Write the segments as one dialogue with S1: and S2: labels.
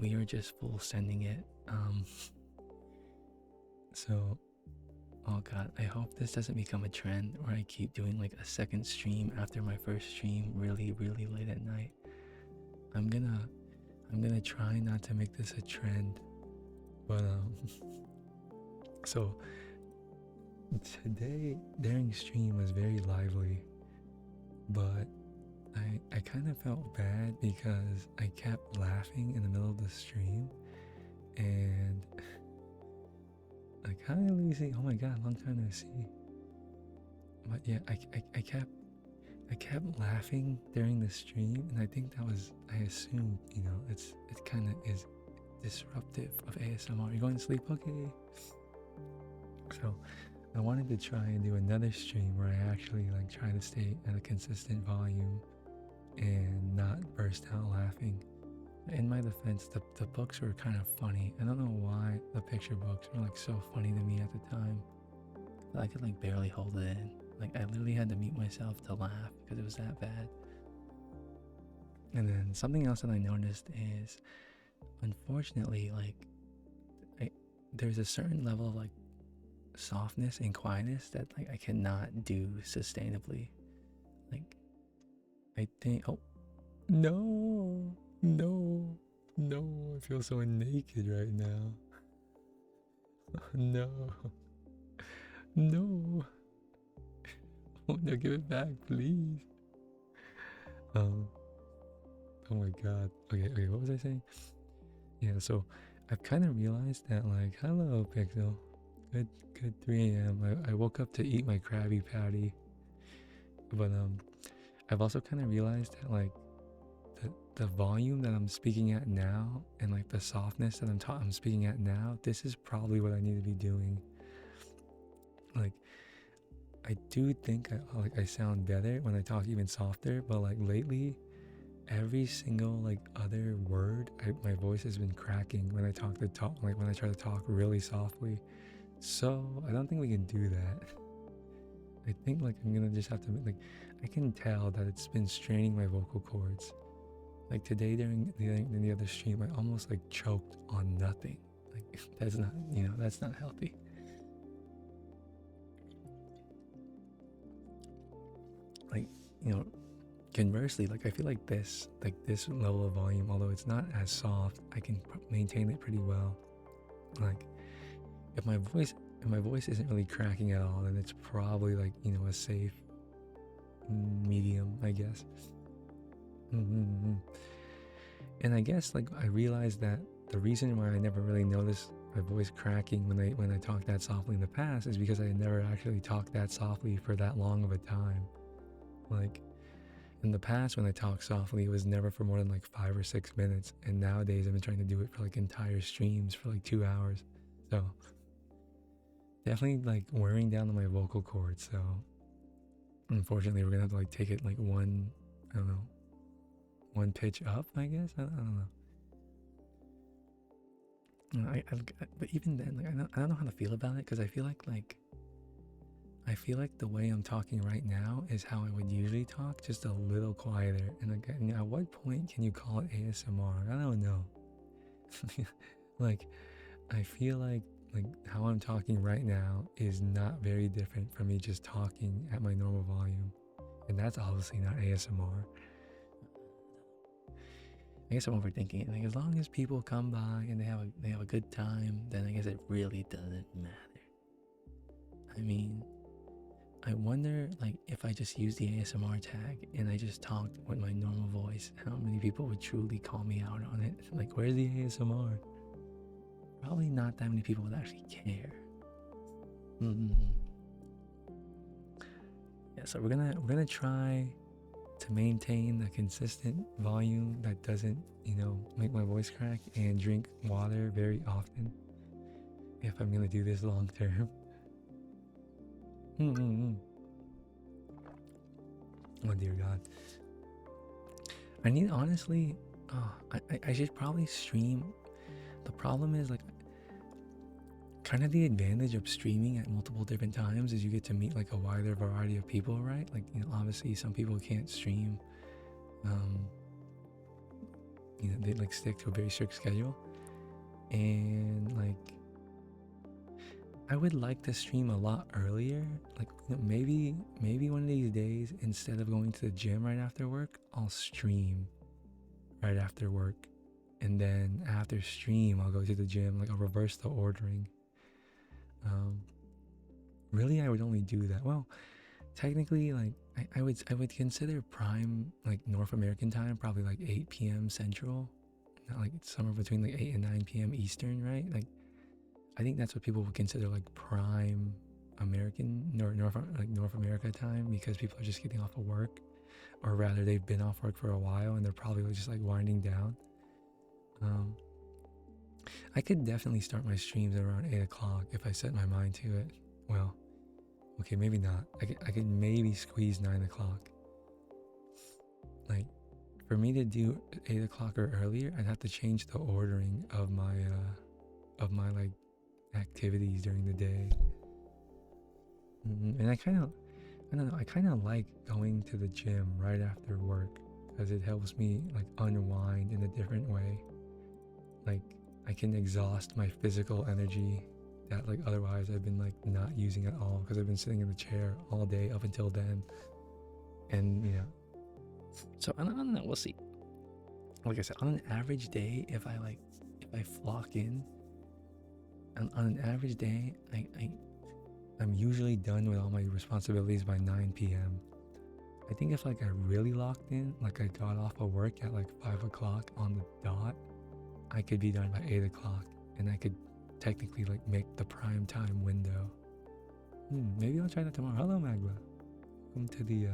S1: we are just full sending it. So, oh god, I hope this doesn't become a trend where I keep doing like a second stream after my first stream really late at night. I'm gonna try not to make this a trend, but so today during stream was very lively, but I kind of felt bad because I kept laughing in the middle of the stream, and like, hi Lucy, oh my god, long time no see. But yeah, I kept laughing during the stream, and I think that was, I assumed, you know, it kind of is disruptive of ASMR. You're going to sleep? Okay. So I wanted to try and do another stream where I actually like try to stay at a consistent volume and not burst out laughing. In my defense, the books were kind of funny. I don't know why the picture books were like so funny to me at the time. But I could like barely hold it in. Like I literally had to mute myself to laugh because it was that bad. And then something else that I noticed is, unfortunately, like there's a certain level of like softness and quietness that like I cannot do sustainably. Like I think, oh no, I feel so naked right now. No, oh no, give it back, please. Oh my god. Okay, what was I saying? Yeah, so I've kind of realized that, like, hello Pixel, good 3 a.m. I woke up to eat my Krabby Patty, but I've also kind of realized that like the volume that I'm speaking at now and like the softness that I'm speaking at now, this is probably what I need to be doing. Like I do think I sound better when I talk even softer, but like lately every single like other word, my voice has been cracking when I when I try to talk really softly. So I don't think we can do that. I think like I'm gonna just have to, like, I can tell that it's been straining my vocal cords. Like today during the other stream, I almost like choked on nothing. Like that's not, you know, that's not healthy. Like, you know, conversely, like I feel like this level of volume, although it's not as soft, I can maintain it pretty well. Like if my voice isn't really cracking at all, then it's probably like, you know, a safe medium, I guess. And I guess like I realized that the reason why I never really noticed my voice cracking when I talked that softly in the past is because I never actually talked that softly for that long of a time. Like in the past when I talked softly, it was never for more than like 5 or 6 minutes, and nowadays I've been trying to do it for like entire streams for like 2 hours. So definitely like wearing down on my vocal cords. So unfortunately we're gonna have to like take it like one pitch up, I guess. I don't know. But even then, like I don't know how to feel about it, because I feel like the way I'm talking right now is how I would usually talk, just a little quieter. And again, at what point can you call it ASMR? I don't know. Like I feel like how I'm talking right now is not very different from me just talking at my normal volume, and that's obviously not ASMR. I guess I'm overthinking it. Like as long as people come by and they have a good time, then I guess it really doesn't matter. I mean, I wonder, like, if I just use the ASMR tag and I just talked with my normal voice, how many people would truly call me out on it? Like, where's the ASMR? Probably not that many people would actually care. Yeah, so we're gonna try to maintain a consistent volume that doesn't, you know, make my voice crack, and drink water very often if I'm gonna do this long term. Oh dear God. I need, honestly, I should probably stream. The problem is, like, kind of the advantage of streaming at multiple different times is you get to meet like a wider variety of people, right? Like, you know, obviously some people can't stream, they like stick to a very strict schedule. And like I would like to stream a lot earlier. Like maybe one of these days, instead of going to the gym right after work, I'll stream right after work. And then after stream, I'll go to the gym. Like I'll reverse the ordering. Really, I would only do that. Well, technically, like I would consider prime like North American time probably like 8 p.m. Central, not like somewhere between like 8 and 9 p.m. Eastern, right? Like I think that's what people would consider like prime American North America time, because people are just getting off of work, or rather they've been off work for a while and they're probably just like winding down. I could definitely start my streams around 8 o'clock if I set my mind to it. Well, okay, maybe not. I could maybe squeeze 9 o'clock. Like, for me to do 8 o'clock or earlier, I'd have to change the ordering of my like activities during the day. And I don't know, I kind of like going to the gym right after work, because it helps me like unwind in a different way. Like I can exhaust my physical energy that like otherwise I've been like not using at all, because I've been sitting in the chair all day up until then. And so I don't know, we'll see. Like I said, on an average day, if I flock in, on an average day, I'm usually done with all my responsibilities by 9 p.m. I think if like I really locked in, like I got off of work at like 5 o'clock on the dot, I could be done by 8 o'clock, and I could technically like make the prime time window. Maybe I'll try that tomorrow. Hello, Magba. Welcome to the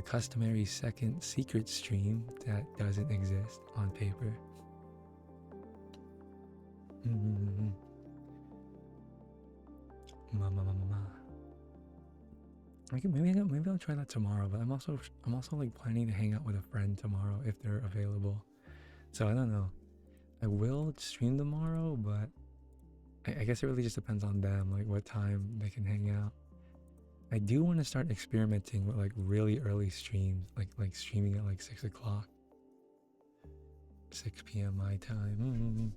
S1: customary second secret stream that doesn't exist on paper. Maybe I'll try that tomorrow. But I'm also like planning to hang out with a friend tomorrow if they're available. So I don't know. I will stream tomorrow, but I guess it really just depends on them, like what time they can hang out. I do want to start experimenting with like really early streams, like streaming at like 6 o'clock, 6 p.m. my time.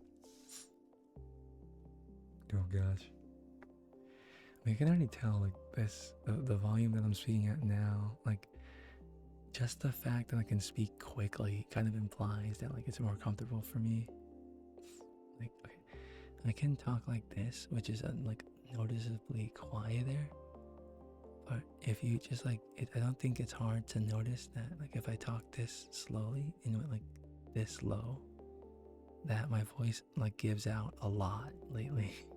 S1: Oh gosh. I can already tell like this, the volume that I'm speaking at now, like just the fact that I can speak quickly kind of implies that like it's more comfortable for me. Like, okay, I can talk like this, which is like noticeably quieter. But if you just like it, I don't think it's hard to notice that like if I talk this slowly and like this low, that my voice like gives out a lot lately.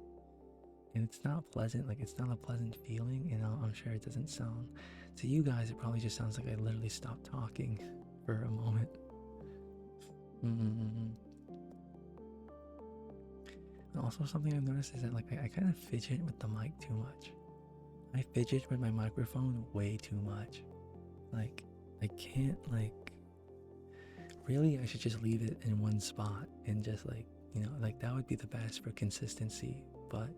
S1: And it's not pleasant, like it's not a pleasant feeling, and I'm sure it doesn't sound, to you guys it probably just sounds like I literally stopped talking for a moment. And also something I've noticed is that like I kind of fidget with the mic too much. I fidget with my microphone way too much. Like I can't really I should just leave it in one spot and just like, like that would be the best for consistency, but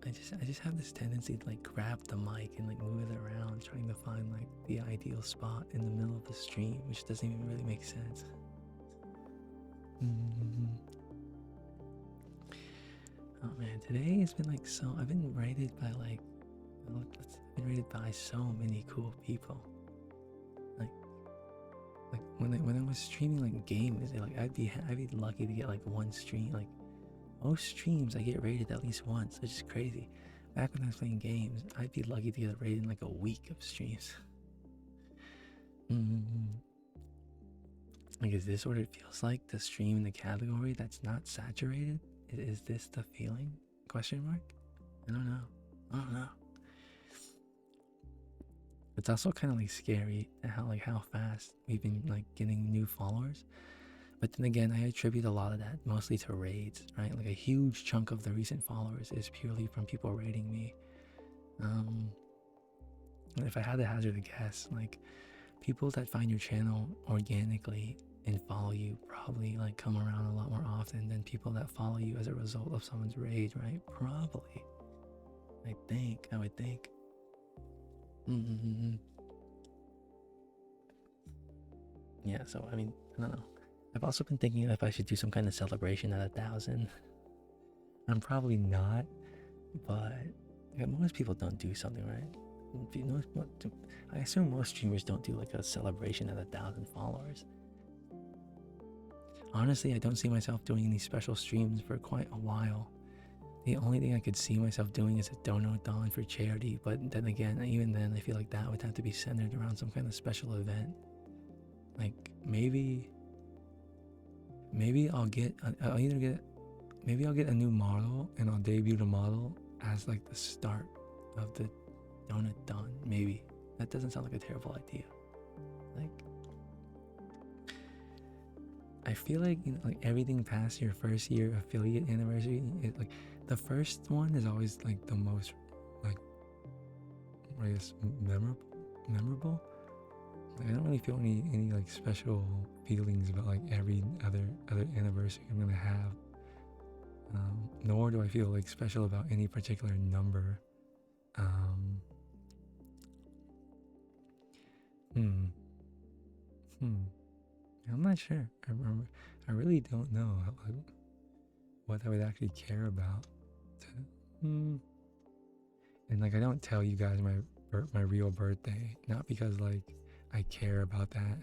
S1: I just have this tendency to like grab the mic and like move it around, trying to find like the ideal spot in the middle of the stream, which doesn't even really make sense. Oh man, today has been like I've been rated by like, I've been rated by so many cool people. Like when I was streaming like games, like I'd be lucky to get like one stream. Like most streams I get rated at least once, which is crazy. Back when I was playing games, I'd be lucky to get rated in like a week of streams. Like, is this what it feels like to stream in the category that's not saturated? Is this the feeling? Question mark? I don't know. It's also kind of like scary how fast we've been like getting new followers. But then again, I attribute a lot of that mostly to raids, right? Like a huge chunk of the recent followers is purely from people raiding me. If I had to hazard a guess, like people that find your channel organically and follow you probably like come around a lot more often than people that follow you as a result of someone's raid, right? Probably. I would think. Yeah, so I mean, I don't know.
S2: I've also been thinking if I should do some kind of celebration at 1,000. I'm probably not, but most people don't do something, right? I assume most streamers don't do like a celebration at 1,000 followers. Honestly, I don't see myself doing any special streams for quite a while. The only thing I could see myself doing is a dono-thon for charity, but then again, even then, I feel like that would have to be centered around some kind of special event. Like maybe I'll get maybe I'll get a new model and I'll debut the model as like the start of the donut-thon. Maybe that doesn't sound like a terrible idea. Like I feel like like everything past your first year affiliate anniversary, like the first one is always like the most like I guess memorable. Like, I don't really feel any like special feelings about like every other anniversary I'm gonna have. Nor do I feel like special about any particular number. I'm not sure. I really don't know what I would actually care about. And like I don't tell you guys my real birthday, not because like I care about that.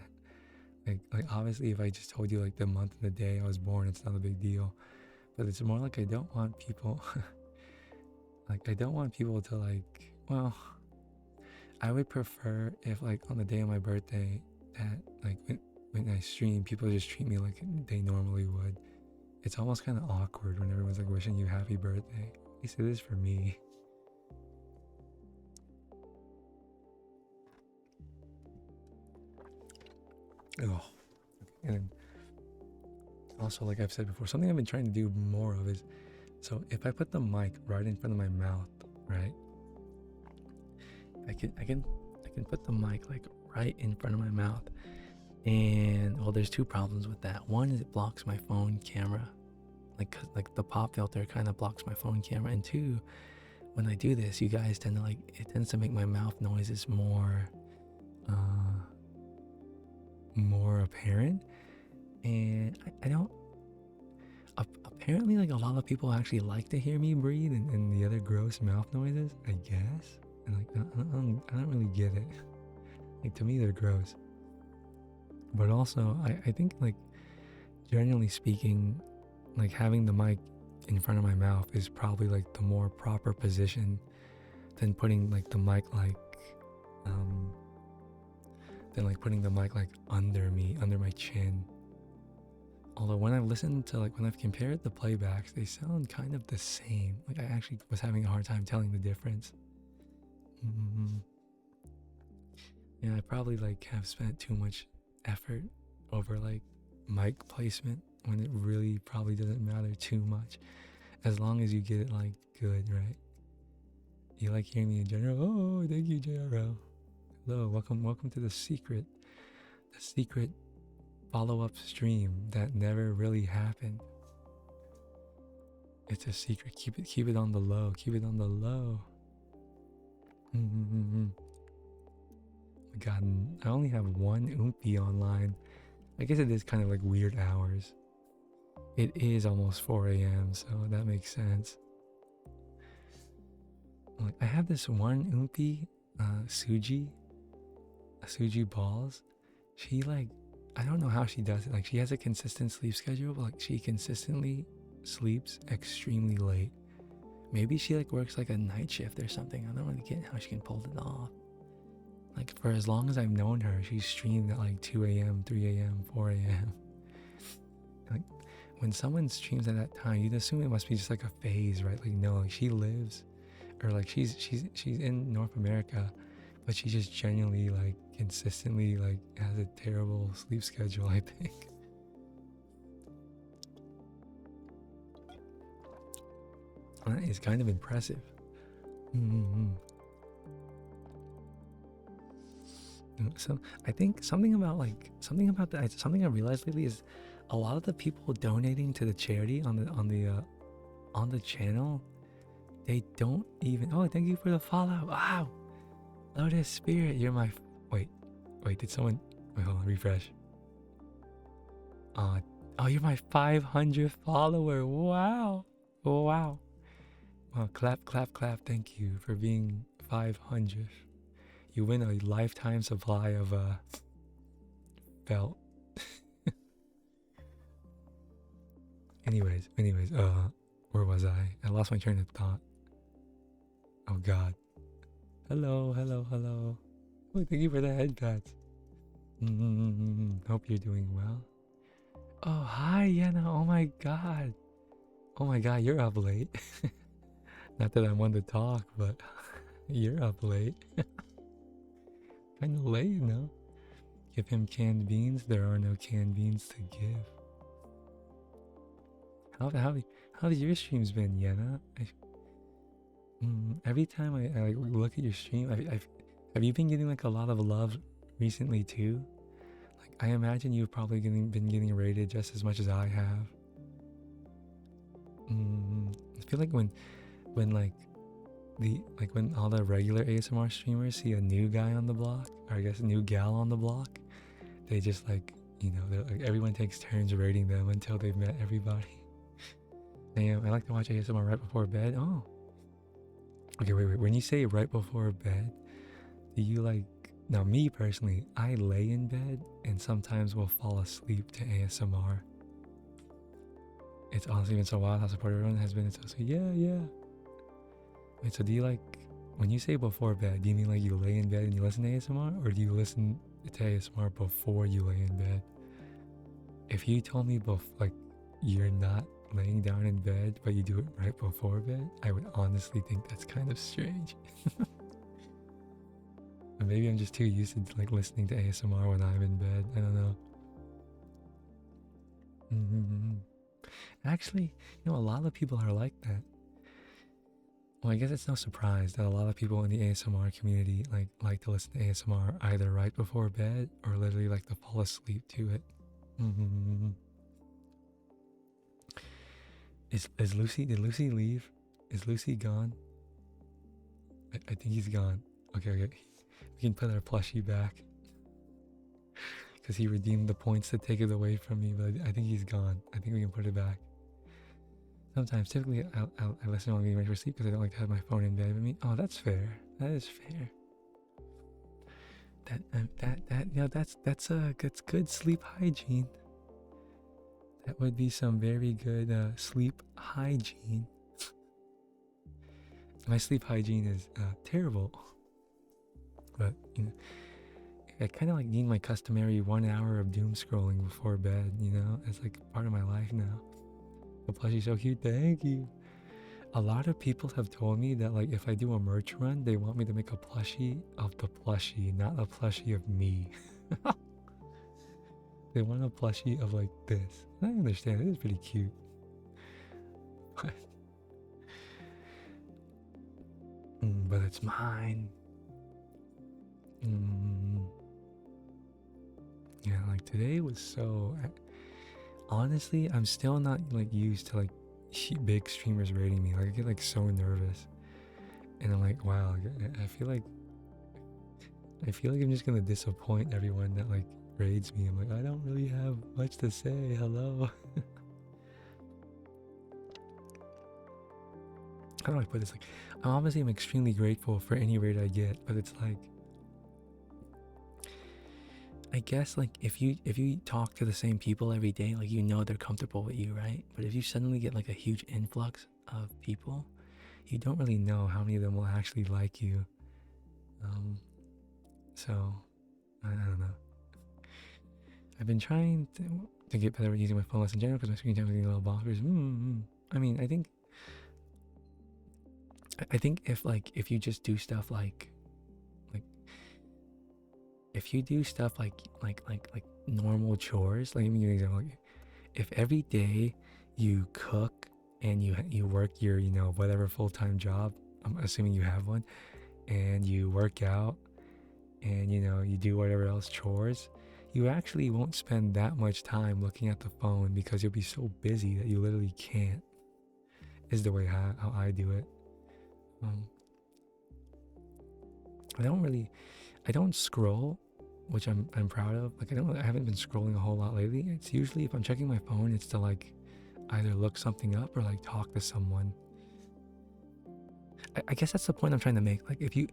S2: Like obviously if I just told you like the month and the day I was born, it's not a big deal. But it's more like I don't want people like I don't want people to like, well, I would prefer if like on the day of my birthday that like when I stream, people just treat me like they normally would. It's almost kind of awkward when everyone's like wishing you happy birthday. At least it is for me. Oh, and also like I've said before, something I've been trying to do more of is, so if I put the mic right in front of my mouth, right? I can put the mic like right in front of my mouth, and well, there's two problems with that. One is it blocks my phone camera, like the pop filter kind of blocks my phone camera, and two, when I do this, you guys tend to like it tends to make my mouth noises more apparent, and I don't. Apparently, like a lot of people actually like to hear me breathe and the other gross mouth noises, I guess. And like I don't really get it. Like to me, they're gross. But also, I think like generally speaking, like having the mic in front of my mouth is probably like the more proper position than putting like the mic like under me, under my chin. Although when I've listened to like when I've compared the playbacks, they sound kind of the same. Like I actually was having a hard time telling the difference. Yeah, I probably like have spent too much effort over like mic placement when it really probably doesn't matter too much, as long as you get it like good, right? You like hearing me in general? Oh, thank you, JRL. Hello, welcome to the secret follow-up stream that never really happened. It's a secret. Keep it on the low. Keep it on the low. God, I only have one Oompy online. I guess it is kind of like weird hours. It is almost 4 a.m., so that makes sense. Like I have this one Oompy, Suji Balls. She like, I don't know how she does it. Like she has a consistent sleep schedule, but like she consistently sleeps extremely late. Maybe she like works like a night shift or something. I don't really get how she can pull it off. Like for as long as I've known her, she's streamed at like 2 a.m., 3 a.m., 4 a.m. Like when someone streams at that time, you'd assume it must be just like a phase, right? Like no, like she lives, or like she's in North America, but she just genuinely like consistently like has a terrible sleep schedule, I think. That is kind of impressive. So I think something I realized lately is a lot of the people donating to the charity on the channel, they don't even. Oh, thank you for the follow. Wow, Lotus Spirit, you're my. Wait, did someone? Wait, hold on, refresh. Oh, you're my 500th follower. Wow. Wow. Well, clap, clap, clap. Thank you for being 500th. You win a lifetime supply of felt. anyways, where was I? I lost my train of thought. Oh God. Hello. Oh, thank you for the head pats. Hope you're doing well. Oh, hi, Yenna. Oh my God. Oh my God, you're up late. Not that I want to talk, but you're up late. Kind of late, no? Give him canned beans. There are no canned beans to give. How has your streams been, Yenna? Every time I like look at your stream, have you been getting like a lot of love recently too? Like I imagine you've probably been getting rated just as much as I have. I feel like when like when all the regular ASMR streamers see a new guy on the block, or I guess a new gal on the block, they just like, you know, like everyone takes turns rating them until they've met everybody. I like to watch ASMR right before bed. Oh. Okay, wait. When you say right before bed, do you like... Now, me personally, I lay in bed and sometimes will fall asleep to ASMR. It's honestly been so wild how supportive everyone has been. So yeah. Wait, so do you like... When you say before bed, do you mean like you lay in bed and you listen to ASMR? Or do you listen to ASMR before you lay in bed? If you told me like you're not laying down in bed, but you do it right before bed, I would honestly think that's kind of strange. Or maybe I'm just too used to like listening to ASMR when I'm in bed. I don't know. Actually, you know, a lot of people are like that. Well, I guess it's no surprise that a lot of people in the ASMR community like to listen to ASMR either right before bed or literally like to fall asleep to it. Is Lucy? Did Lucy leave? Is Lucy gone? I think he's gone. Okay. We can put our plushie back because he redeemed the points to take it away from me. But I think he's gone. I think we can put it back. Sometimes, typically, I listen while I'm getting ready for sleep because I don't like to have my phone in bed with me. Oh, that's fair. That is fair. That's good sleep hygiene. That would be some very good sleep hygiene. My sleep hygiene is terrible, but you know, I kind of like need my customary 1 hour of doom scrolling before bed. You know, it's like part of my life now. The plushie's so cute. Thank you. A lot of people have told me that like if I do a merch run, they want me to make a plushie of the plushie, not a plushie of me. They want a plushie of like this. I understand. It is pretty cute. But it's mine. Yeah, like today was so... Honestly, I'm still not like used to like big streamers rating me. Like I get like so nervous. And I'm like, wow, I feel like I'm just gonna disappoint everyone that like raids me. I'm like, I don't really have much to say. Hello. How do I put this? Like, I'm extremely grateful for any raid I get, but it's like, I guess like if you talk to the same people every day, like you know they're comfortable with you, right? But if you suddenly get like a huge influx of people, you don't really know how many of them will actually like you. So I don't know. I've been trying to get better at using my phone less in general because my screen time is getting a little bonkers. I mean, I think if you just do stuff like if you do stuff like normal chores, like let me give you an example. Like, if every day you cook and you work your, you know, whatever full-time job, I'm assuming you have one, and you work out and you know you do whatever else chores, you actually won't spend that much time looking at the phone because you'll be so busy that you literally can't. Is the way how I do it. I don't scroll which I'm proud of. Like I haven't been scrolling a whole lot lately. It's usually if I'm checking my phone, it's to like either look something up or like talk to someone. I guess that's the point I'm trying to make. Like if you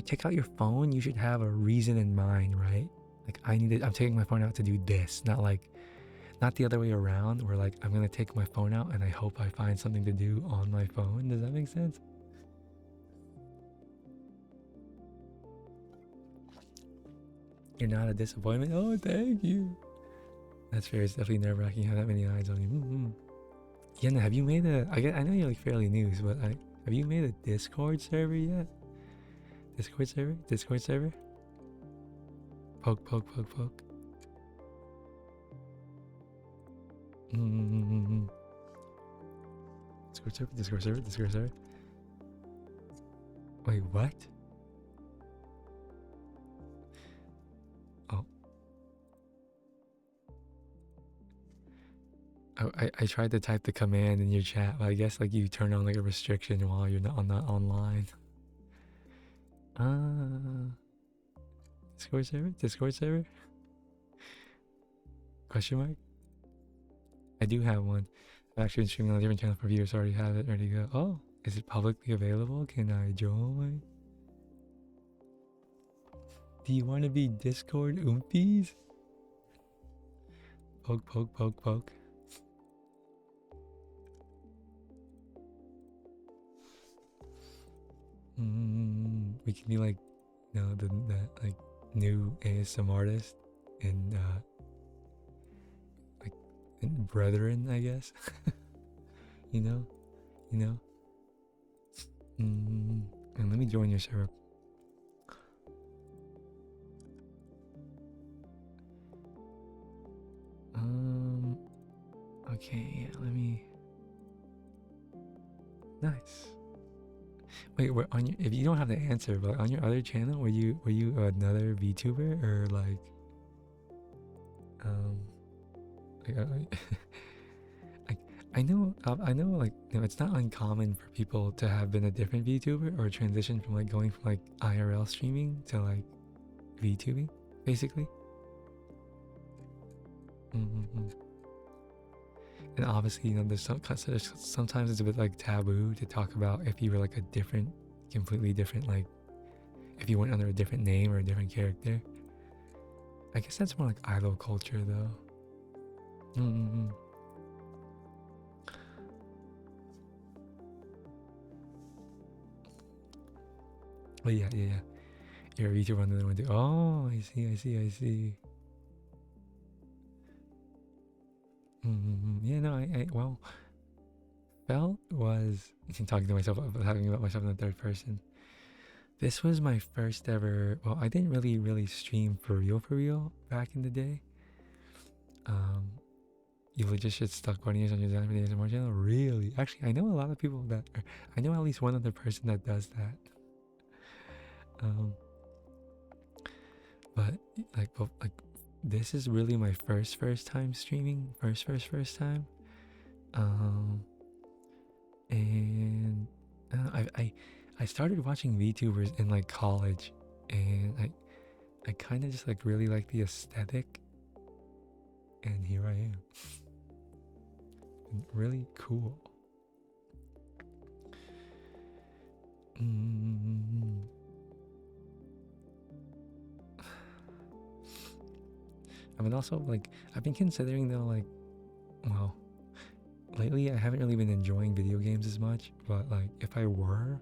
S2: take out your phone, you should have a reason in mind, right? Like I'm taking my phone out to do this, not the other way around where like I'm gonna take my phone out and I hope I find something to do on my phone. Does that make sense? You're not a disappointment? Oh, thank you. That's fair. It's definitely nerve-wracking to have that many eyes on you. Mm-hmm. Yeah, have you made I know you're like fairly new, but have you made a Discord server yet? Discord server? Discord server? Poke, poke, poke, poke. Mm-hmm. Discord server, Discord server, Discord server. Wait, what? Oh. I tried to type the command in your chat, but I guess like you turn on like a restriction while you're not online. Discord server? Discord server? Question mark? I do have one. I've actually been streaming on a different channel for viewers, so I already have it ready to go. Oh, is it publicly available? Can I join? Do you want to be Discord oompies? Poke, poke, poke, poke. We can be like, you know, the like new ASM artist and like and brethren, I guess. you know. And let me join your server. Okay, yeah, let me. Nice. Wait, on your, if you don't have the answer, but on your other channel, were you another VTuber or like I know like, you know, it's not uncommon for people to have been a different VTuber or transition from like going from like IRL streaming to like VTubing, basically. And obviously, you know, sometimes it's a bit like taboo to talk about if you were like a different, completely different, like if you went under a different name or a different character. I guess that's more like idol culture, though. But yeah. You're a VTuber on the one. Oh, I see. Yeah, no, well, Felt was talking about myself in the third person. This was my first ever. Well, I didn't really stream for real back in the day. You legit should stuck 20 years on your Xanadu ASMR channel. Really? Actually, I know a lot of people that. I know at least one other person that does that. But like this is really my first time streaming. First time. And I started watching VTubers in like college, and I kind of just like really like the aesthetic, and here I am. Really cool. I mean, also like I've been considering though, like, well, lately I haven't really been enjoying video games as much, but like if I were,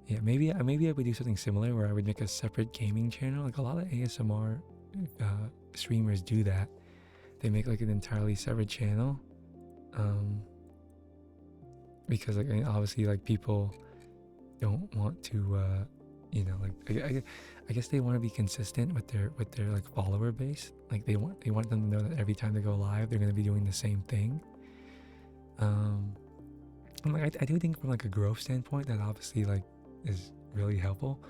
S2: yeah, maybe I would do something similar where I would make a separate gaming channel. Like a lot of ASMR streamers do that. They make like an entirely separate channel, because like, I mean, obviously like people don't want to, you know, like I guess they want to be consistent with their like follower base. Like they want them to know that every time they go live, they're going to be doing the same thing. Like I do think from like a growth standpoint that obviously like is really helpful,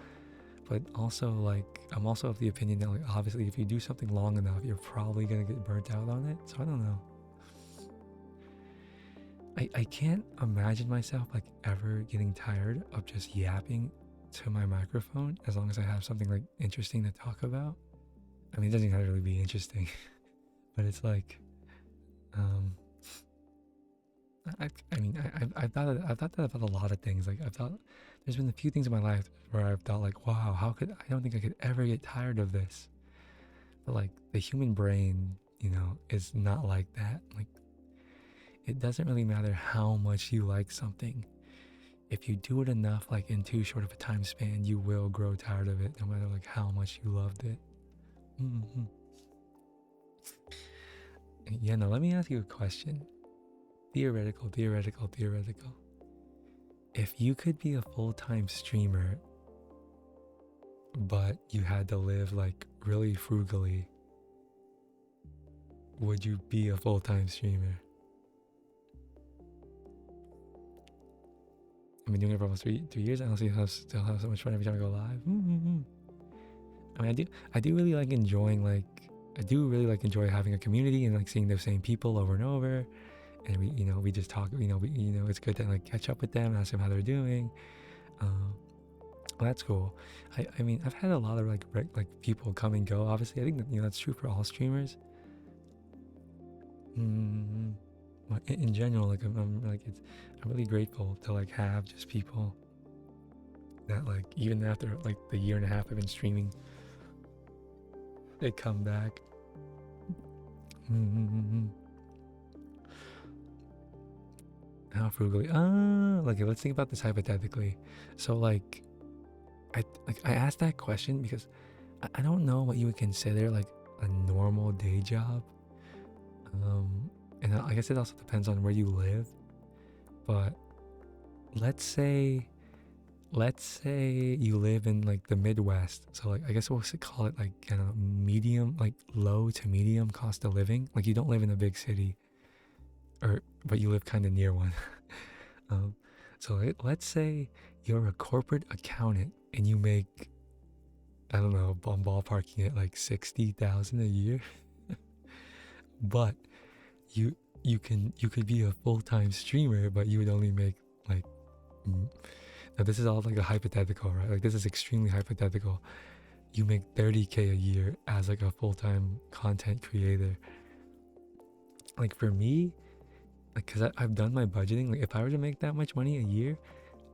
S2: but also like I'm also of the opinion that like obviously if you do something long enough, you're probably gonna get burnt out on it. So I don't know. I can't imagine myself like ever getting tired of just yapping to my microphone as long as I have something like interesting to talk about. I mean, it doesn't have to really be interesting, but it's like, um, I mean, I've thought that about a lot of things. Like I've thought, there's been a few things in my life where I've thought like, wow, I don't think I could ever get tired of this. But like the human brain, is not like that. Like it doesn't really matter how much you like something. If you do it enough, like in too short of a time span, you will grow tired of it, no matter like how much you loved it. Mm-hmm. Yeah, no, let me ask you a question. Theoretical. If you could be a full-time streamer, but you had to live like really frugally, would you be a full-time streamer? I've been doing it for almost 3 years. I honestly still have so much fun every time I go live. Mm-hmm. I mean, I do really like enjoying enjoy having a community and like seeing the same people over and over. And we just talk. It's good to like catch up with them, ask them how they're doing. Well, that's cool. I mean, I've had a lot of like people come and go. Obviously, I think that, that's true for all streamers. But in general, like I'm really grateful to like have just people that like even after like the year and a half I've been streaming, they come back. How frugally? Like let's think about this hypothetically. So like, I asked that question because I don't know what you would consider like a normal day job. And I guess it also depends on where you live. But let's say you live in like the Midwest. So like I guess we'll call it like kind of medium, like low to medium cost of living. Like you don't live in a big city, but you live kind of near one. So let's say you're a corporate accountant and you make, I don't know, I'm ballparking it like 60,000 a year. But you could be a full-time streamer, but you would only make like, now this is all like a hypothetical, right? Like this is extremely hypothetical. You make 30K a year as like a full-time content creator. Like for me, like because I've done my budgeting, like if I were to make that much money a year,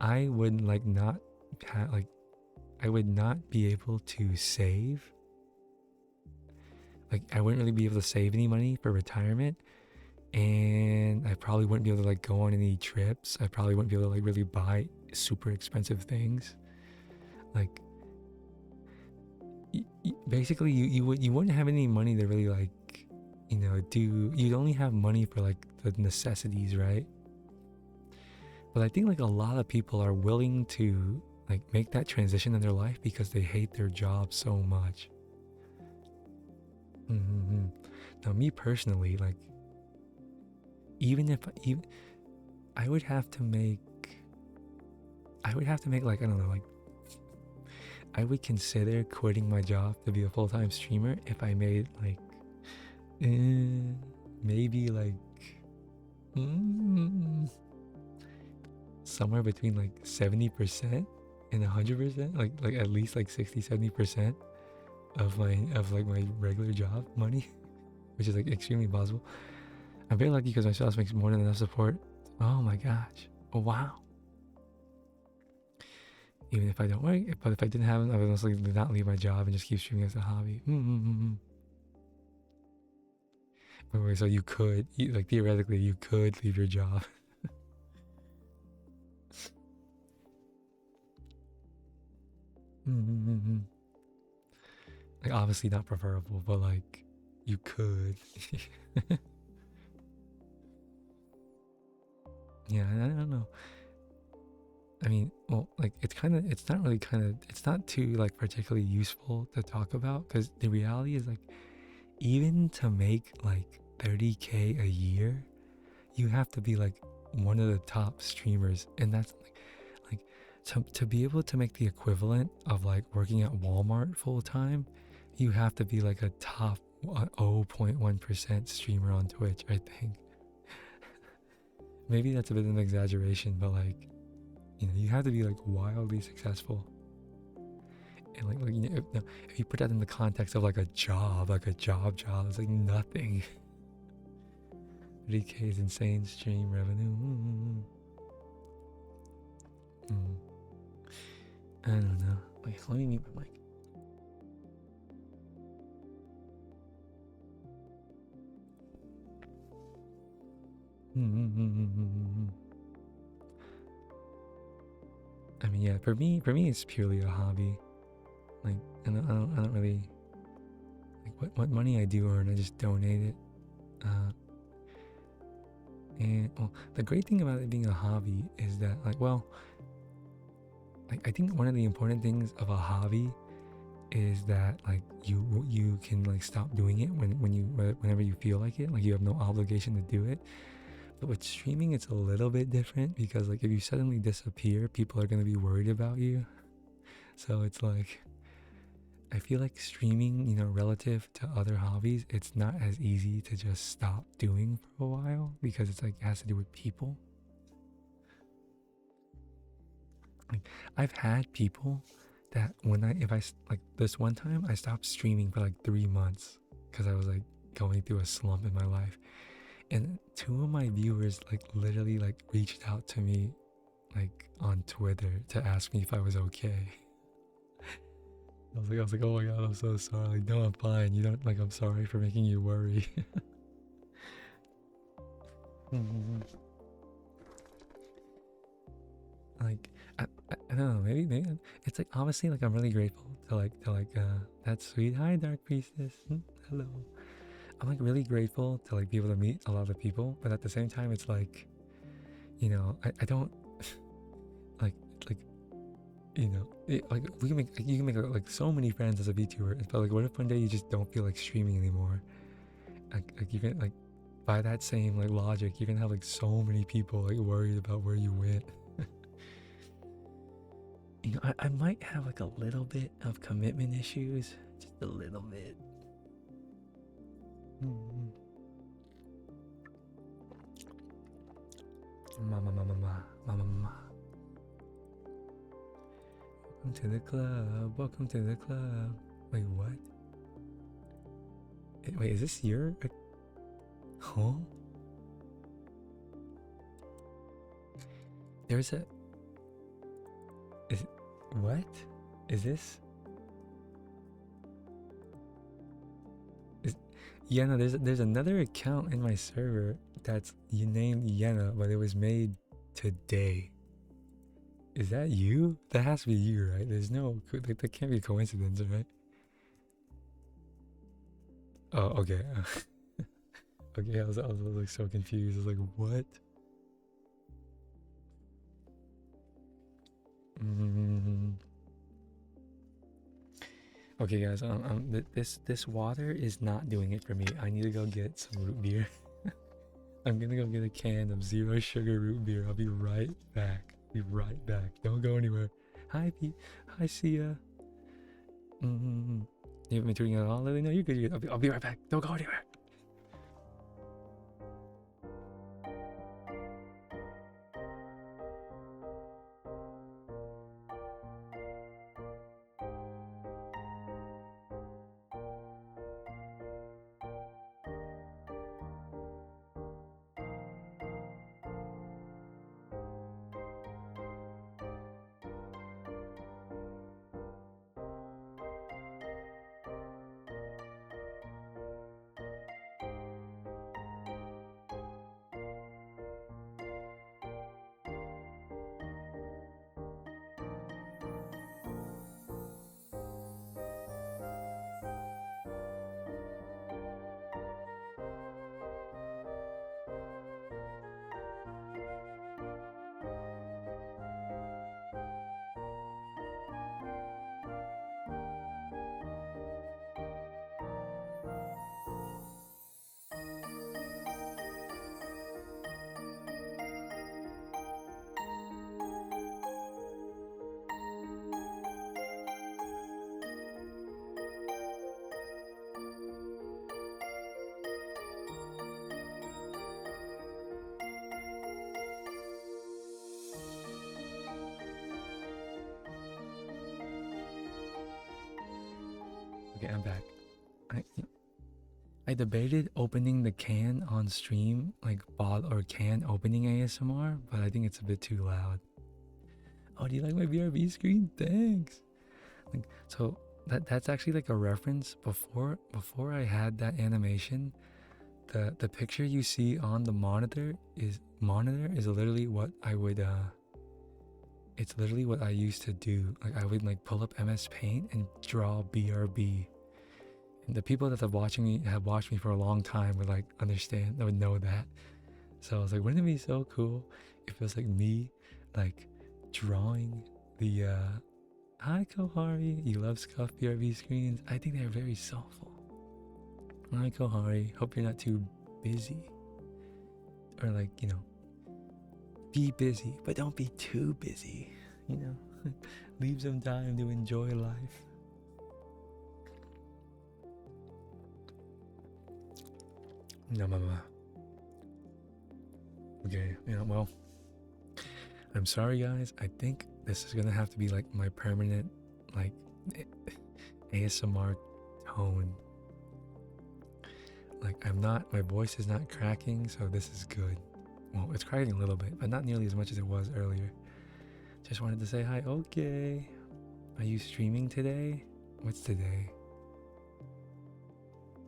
S2: I would like not have like, I would not be able to save. Like I wouldn't really be able to save any money for retirement, and I probably wouldn't be able to like go on any trips. I probably wouldn't be able to like really buy super expensive things. Like basically you wouldn't have any money to really like, you'd only have money for like the necessities, right? But I think like a lot of people are willing to like make that transition in their life because they hate their job so much. Now me personally, like even I would have to make like, I don't know, like I would consider quitting my job to be a full-time streamer if I made like maybe like somewhere between like 70% and 100%, like at least like 60-70% of my regular job money, which is like extremely possible. I'm very lucky because my spouse makes more than enough support. Oh my gosh. Oh, wow. Even if I don't work, but if I didn't have it, I would honestly not leave my job and just keep streaming as a hobby. Wait, so you could, like theoretically, you could leave your job. Like obviously not preferable, but like you could. Yeah, I don't know. I mean, well, like it's not too like particularly useful to talk about because the reality is like even to make like 30K a year, you have to be like one of the top streamers, and that's like to be able to make the equivalent of like working at Walmart full time, you have to be like a top 0.1% streamer on Twitch, I think. Maybe that's a bit of an exaggeration, but like, you have to be like wildly successful. And like you know, if you put that in the context of like a job, it's like nothing. 3K is insane stream revenue. I don't know. Wait, let me mute my mic. I mean, yeah, for me, it's purely a hobby. Like, I don't really like what money I do earn. I just donate it. And well, the great thing about it being a hobby is that, like, well, like I think one of the important things of a hobby is that like you can like stop doing it whenever you feel like it. Like you have no obligation to do it. But with streaming, it's a little bit different because like if you suddenly disappear, people are gonna be worried about you. So it's like I feel like streaming, you know, relative to other hobbies, it's not as easy to just stop doing for a while because it's like it has to do with people. Like I've had people that if I like this one time I stopped streaming for like 3 months because I was like going through a slump in my life, and 2 of my viewers like literally like reached out to me like on Twitter to ask me if I was okay. I was like, oh my god, I'm so sorry. Like, no, I'm fine. You don't like. I'm sorry for making you worry. Like, I don't know. Maybe it's like honestly, like I'm really grateful to that's sweet. Hi, Dark Priestess. Hello. I'm like really grateful to like be able to meet a lot of people, but at the same time, it's like, you know, I don't like you know, like you can make like so many friends as a VTuber, but like what if one day you just don't feel like streaming anymore? Like you can like by that same like logic, you can have like so many people like worried about where you went. You know, I might have like a little bit of commitment issues, just a little bit. Mama. Welcome to the club. Welcome to the club. Wait, what? Wait, is this your? Huh? There's a. What? Is this? Yeah, no, there's another account in my server that's named Yenna, but it was made today. Is that you? That has to be you, right? There's no, that can't be a coincidence, right? Oh, okay. Okay, I was like so confused. I was like, what? Okay, guys. This water is not doing it for me. I need to go get some root beer. I'm gonna go get a can of 0 sugar root beer. I'll be right back. Don't go anywhere. Hi, Pete. Hi, Sia. You haven't been tweeting at all, Lily? No, you're good. I'll be right back. Don't go anywhere. Okay, I'm back. I I debated opening the can on stream, like bottle or can opening ASMR, but I think it's a bit too loud. Oh, do you like my BRB screen? Thanks. Like, so that's actually like a reference. Before I had that animation, the picture you see on the monitor is literally what I would it's literally what I used to do. Like I would like pull up MS Paint and draw BRB. And the people that have watched me for a long time would like understand, they would know that. So I was like, wouldn't it be so cool if it was like me like drawing the hi Kohari, you love scuff BRB screens. I think they're very soulful. Hi Kohari, hope you're not too busy. Or like, be busy, but don't be too busy, Leave some time to enjoy life. No, mama. Okay, well, I'm sorry, guys. I think this is gonna have to be like my permanent, like, ASMR tone. Like, my voice is not cracking, so this is good. Well, it's cracking a little bit, but not nearly as much as it was earlier. Just wanted to say hi. Okay. Are you streaming today? What's today?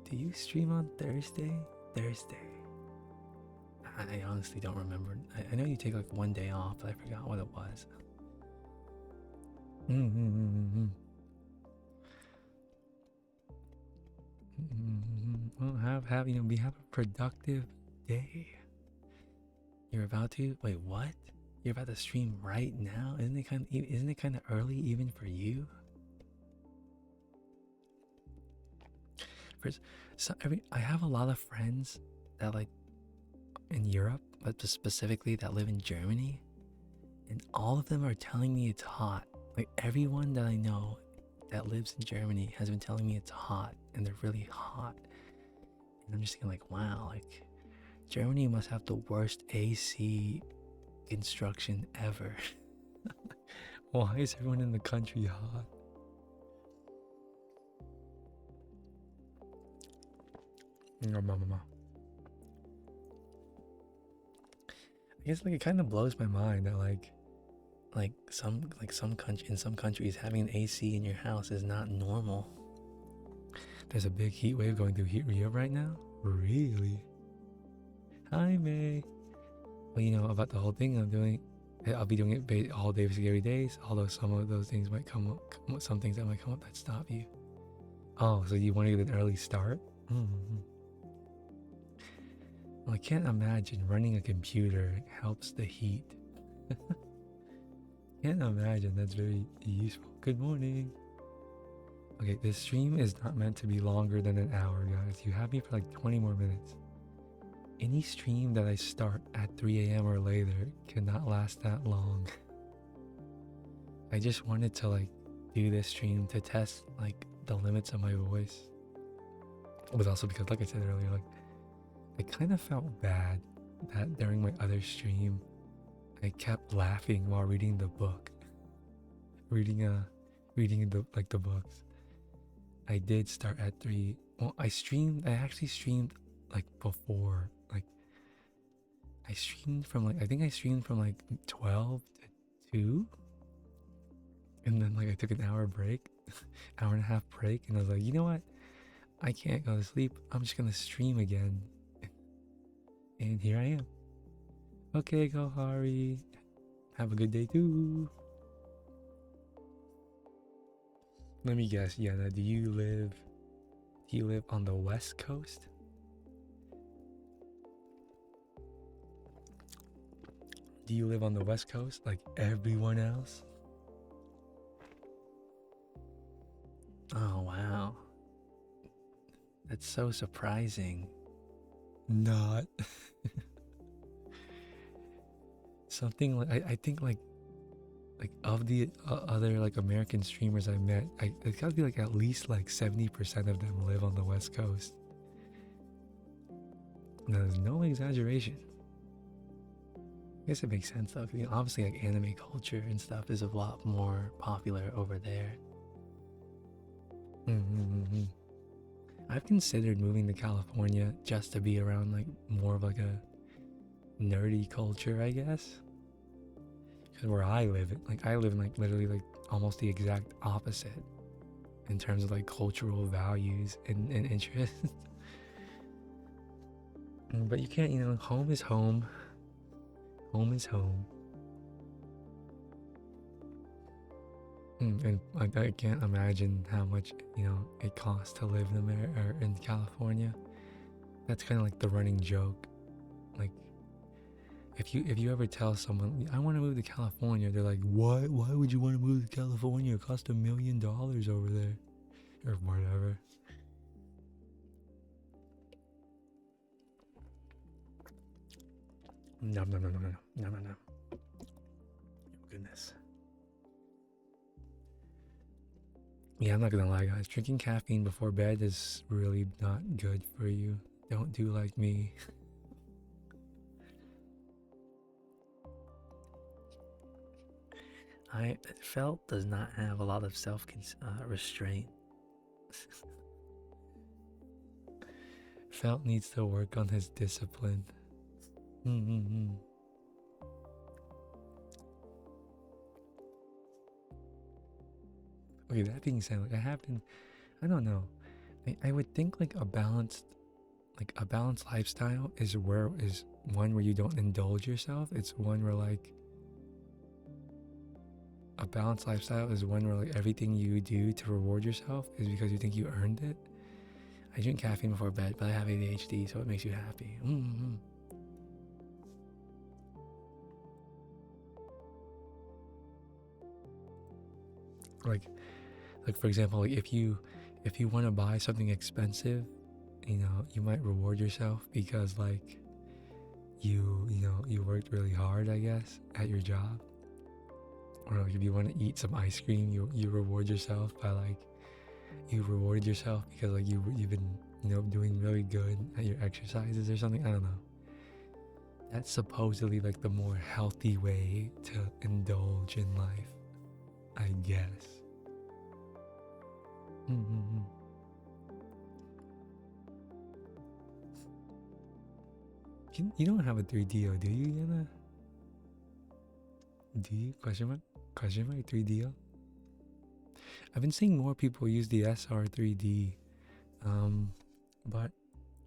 S2: Do you stream on Thursday? Thursday. I honestly don't remember. I know you take like one day off, but I forgot what it was. Well, have a productive day. You're about to wait. What? You're about to stream right now? Isn't it kind of early even for you? I have a lot of friends that like in Europe, but specifically that live in Germany, and all of them are telling me it's hot. Like everyone that I know that lives in Germany has been telling me it's hot, and they're really hot. And I'm just thinking like, wow, like Germany must have the worst AC construction ever. Why is everyone in the country hot? I guess like it kind of blows my mind that in some countries having an AC in your house is not normal. There's a big heat wave going through Rio right now. Really? Hi May. Well, about the whole thing I'll be doing it all day, basically every day. Although some of those things might come up, some things that might come up that stop you. Oh, so you want to get an early start? Mm-hmm. Well, I can't imagine running a computer helps the heat. Can't imagine. That's very useful. Good morning. Okay, this stream is not meant to be longer than an hour, guys. You have me for like 20 more minutes. Any stream that I start at 3 a.m. or later cannot last that long. I just wanted to like do this stream to test like the limits of my voice. But also because, like I said earlier, like I kind of felt bad that during my other stream I kept laughing while reading the book. Reading the books. I did start at 3. Well, I actually streamed like before. Like I streamed from like 12 to 2. And then like I took an hour break, hour and a half break, and I was like, you know what? I can't go to sleep. I'm just gonna stream again. And here I am. Okay, Kohari. Have a good day too. Let me guess, Yana, do you live on the West Coast? Do you live on the West Coast like everyone else? Oh, wow. That's so surprising. Not. Something like, I think like of the other like American streamers I met, it's gotta be like at least like 70% of them live on the West Coast. There's no exaggeration. I guess it makes sense though, because obviously like anime culture and stuff is a lot more popular over there. Mm-hmm. I've considered moving to California just to be around like more of like a nerdy culture, I guess. Because where I live, I live in like literally like almost the exact opposite in terms of like cultural values and interests. But you can't, home is home. Home is home. And I can't imagine how much, it costs to live in America or in California. That's kind of like the running joke. Like, if you ever tell someone I want to move to California, they're like, "What? Why would you want to move to California? It costs $1 million over there, or whatever." No, no, no, no, no, no, no, no. Oh, goodness. Yeah, I'm not gonna lie, guys. Drinking caffeine before bed is really not good for you. Don't do like me. Felt does not have a lot of restraint. Felt needs to work on his discipline. Mm-hmm. Okay, that being said, I don't know. I would think like a balanced lifestyle is one where you don't indulge yourself. It's one where like a balanced lifestyle is one where like everything you do to reward yourself is because you think you earned it. I drink caffeine before bed, but I have ADHD, so it makes you happy. Mm-hmm. Like for example, like if you want to buy something expensive, you might reward yourself because like you worked really hard, I guess, at your job. Or like if you want to eat some ice cream, you reward yourself by like you rewarded yourself because like you've been doing really good at your exercises or something. I don't know. That's supposedly like the more healthy way to indulge in life, I guess. Mm-hmm. You don't have a 3DO, do you, Yana? Do you? Question mark? Question mark? 3DO? I've been seeing more people use the SR3D, but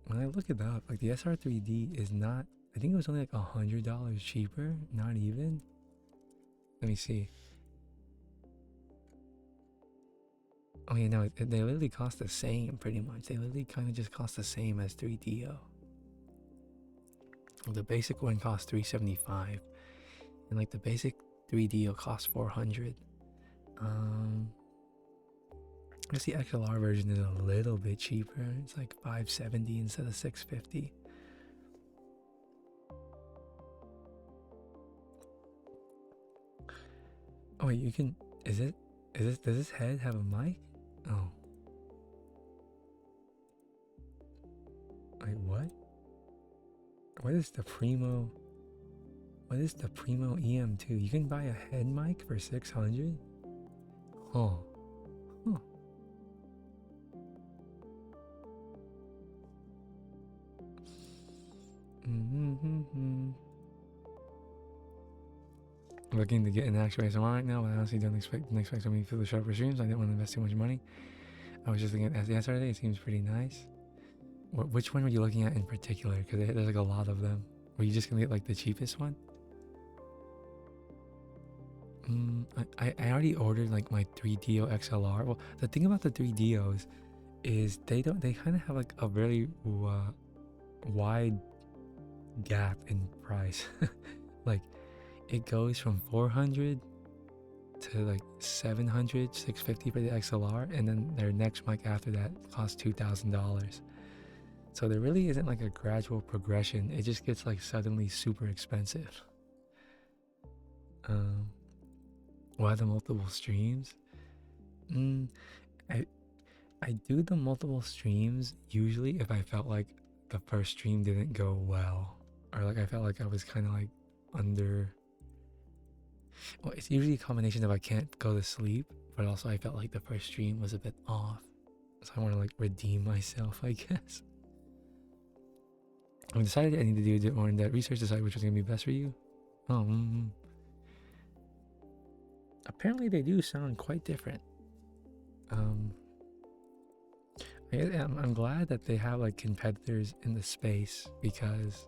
S2: when I look it up, like the SR3D is not. I think it was only like $100 cheaper. Not even. Let me see. Oh yeah, no, they literally cost the same pretty much. They literally kind of just cost the same as 3DO. The basic one costs $375, and like the basic 3DO costs $400. I guess the XLR version is a little bit cheaper. It's like $570 instead of $650. Oh wait, you can. Does this head have a mic? Oh. Wait, what? What is the Primo EM2? You can buy a head mic for $600? Oh. Huh. Mm-hmm. Looking to get an actual ASMR right now, but I honestly didn't expect so many for the sharper streams. I didn't want to invest too much money. I was just looking at the SR today. It seems pretty nice. Which one were you looking at in particular? Because there's like a lot of them. Were you just gonna get like the cheapest one? I already ordered like my 3DO XLR. Well, the thing about the 3DOs is they kind of have like a very wide gap in price. Like it goes from 400 to like 700, 650 for the XLR, and then their next mic after that costs $2,000. So there really isn't like a gradual progression. It just gets like suddenly super expensive. Why the multiple streams? I do the multiple streams usually if I felt like the first stream didn't go well, or like I felt like I was kind of like under. Well, it's usually a combination of I can't go to sleep, but also I felt like the first stream was a bit off. So I want to like redeem myself, I guess. I decided I need to do more in that research, decide which was going to be best for you. Oh, apparently they do sound quite different. I'm glad that they have like competitors in the space, because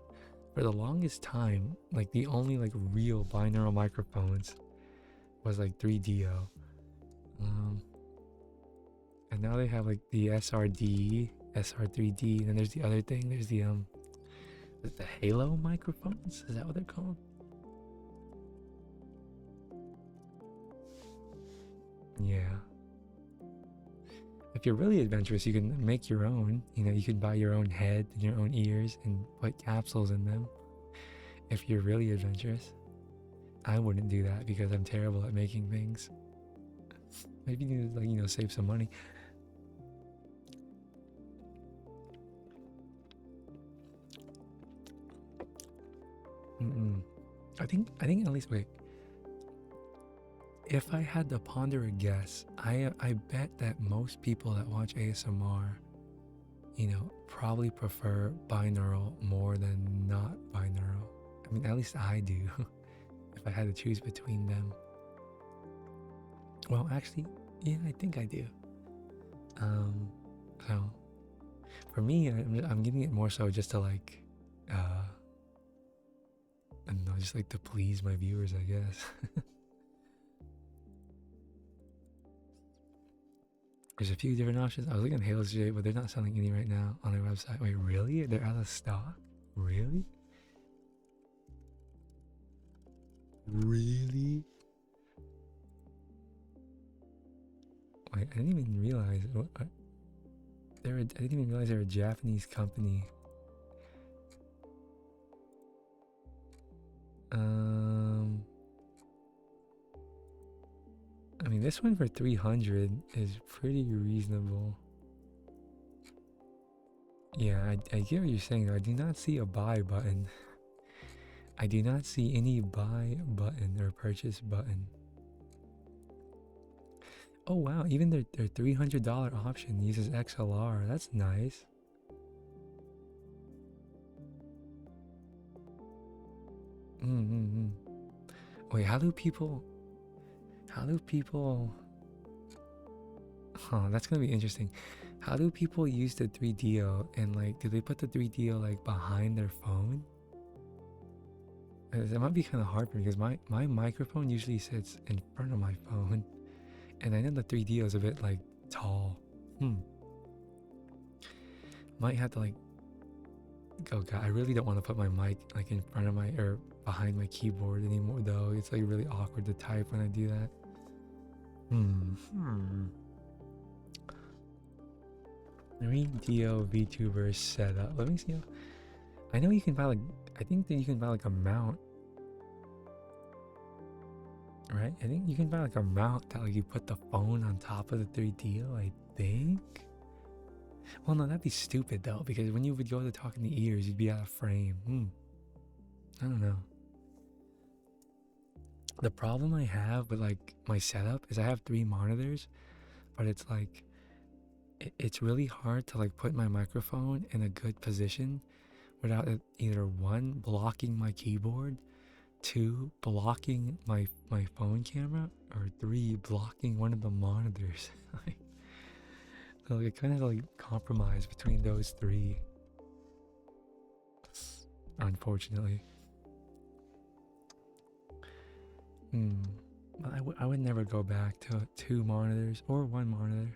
S2: for the longest time, like the only like real binaural microphones was like 3DO. And now they have like the SRD, SR3D, and then there's the other thing. There's the Halo microphones. Is that what they're called? Yeah. If you're really adventurous, you can make your own. You know, you can buy your own head and your own ears and put capsules in them. If you're really adventurous. I wouldn't do that because I'm terrible at making things. Maybe you need to, like, you know, save some money. I think at least, wait. If I had to ponder a guess, I bet that most people that watch ASMR, you know, probably prefer binaural more than not binaural. I mean, at least I do. If I had to choose between them. Well, actually, yeah, I think I do. So for me, I'm getting it more so just to like, I don't know, just like to please my viewers, I guess. There's a few different options. I was looking at Halo today, but they're not selling any right now on their website. Wait, really? They're out of stock? Really? Really? Wait, I didn't even realize. I didn't even realize they're a Japanese company. I mean, this one for 300 is pretty reasonable. Yeah, I get what you're saying though. I do not see a buy button. I do not see any buy button or purchase button. Oh wow, even their $300 option uses XLR. That's nice. Wait, how do people... Huh, that's gonna be interesting. How do people use the 3DO, and like, do they put the 3DO like behind their phone? It might be kind of hard for me because my microphone usually sits in front of my phone, and I know the 3DO is a bit like tall. Might have to like... Oh god, I really don't want to put my mic like in front of my, or behind my keyboard anymore though. It's like really awkward to type when I do that. 3DO vtuber setup. Let me see. I know you can buy like, I think that you can buy like a mount, right? I think you can buy like a mount that like you put the phone on top of the 3DO, I think. Well, no, that'd be stupid though, because when you would go to talk in the ears, you'd be out of frame. I don't know. The problem I have with like my setup is I have 3 monitors, but it's like, it's really hard to like put my microphone in a good position without it either 1, blocking my keyboard, 2, blocking my phone camera, or 3, blocking one of the monitors. So like, I kind of have to like compromise between those 3, unfortunately. But I would never go back to 2 monitors or 1 monitor.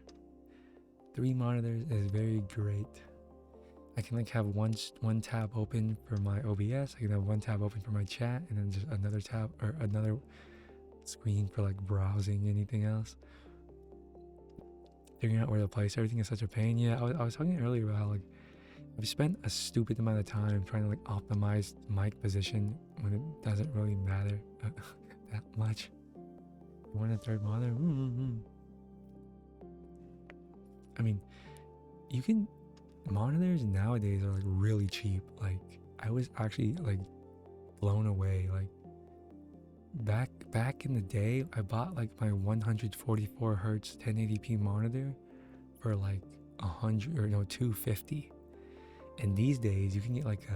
S2: 3 monitors is very great. I can like have one tab open for my OBS. I can have 1 tab open for my chat, and then just another tab or another screen for like browsing anything else. Figuring out where to place everything is such a pain. Yeah, I was talking earlier about how like I've spent a stupid amount of time trying to like optimize mic position when it doesn't really matter that much. You want a 3rd monitor? I mean, you can... monitors nowadays are like really cheap. Like, I was actually like blown away. Like, back in the day, I bought like my 144 hertz 1080p monitor for like 100 or no 250. And these days you can get like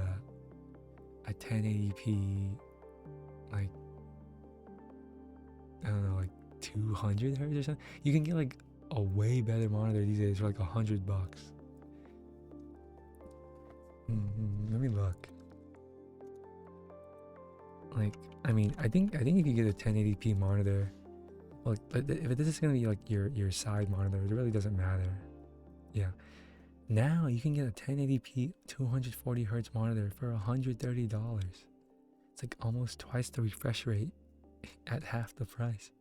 S2: a 1080p, like I don't know, like 200 hertz or something. You can get like a way better monitor these days for like $100. Let me look. Like, I mean, I think if you get a 1080p monitor, well, but if this is gonna be like your side monitor, it really doesn't matter. Yeah. Now you can get a 1080p 240 hertz monitor for $130. It's like almost twice the refresh rate at half the price.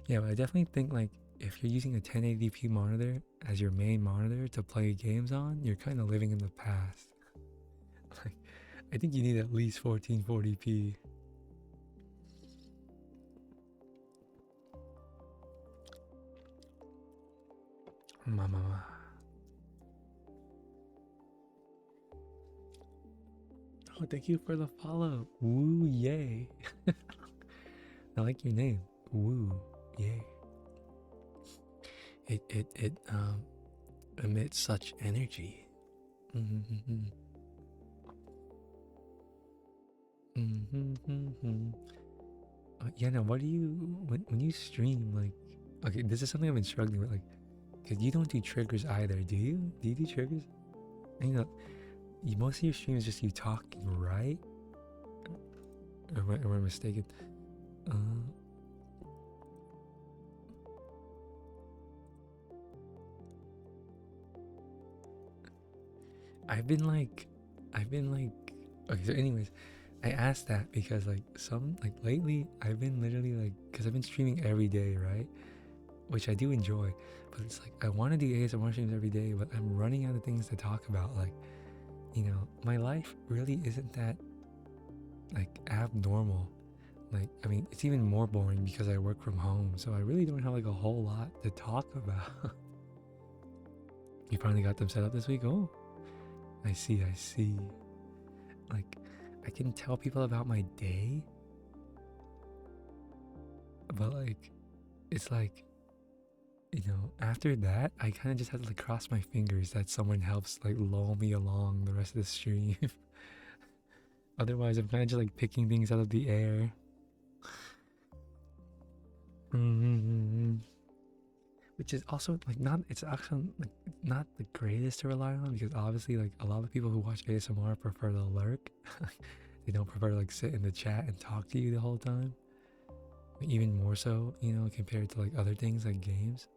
S2: Yeah, but I definitely think like if you're using a 1080p monitor as your main monitor to play games on, you're kind of living in the past. Like, I think you need at least 1440p. Mama. Oh, thank you for the follow. Woo, yay. I like your name. Woo, yay. It emits such energy. Yeah, now what do you when you stream, like, okay, this is something I've been struggling with, like, because you don't do triggers either, do you? Do you do triggers? And, you know, most of your stream is just you talking, right? Or am I mistaken? I've been like, okay, so anyways, I asked that because like lately I've been literally like, because I've been streaming every day, right? Which I do enjoy, but it's like I want to do ASMR streams every day, but I'm running out of things to talk about. Like, you know, my life really isn't that like abnormal. Like, I mean, it's even more boring because I work from home, so I really don't have like a whole lot to talk about. You finally got them set up this week? Oh, I see. Like, I can tell people about my day, but like, it's like, you know, after that, I kind of just have to like cross my fingers that someone helps like lull me along the rest of the stream. Otherwise, I'm kind of just like picking things out of the air. Which is also like not, it's actually like not the greatest to rely on, because obviously like a lot of people who watch ASMR prefer to lurk. They don't prefer to like sit in the chat and talk to you the whole time. Even more so, you know, compared to like other things like games.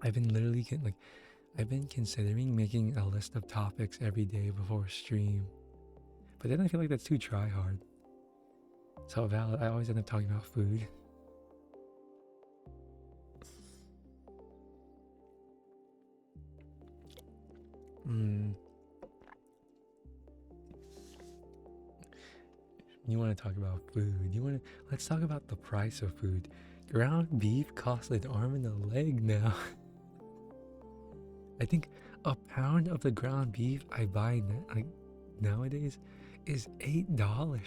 S2: I've been literally I've been considering making a list of topics every day before stream, but then I feel like that's too try hard. So valid. I always end up talking about food. You want to talk about food? Let's talk about the price of food. Ground beef costs an arm and a leg now. I think a pound of the ground beef I buy nowadays is $8.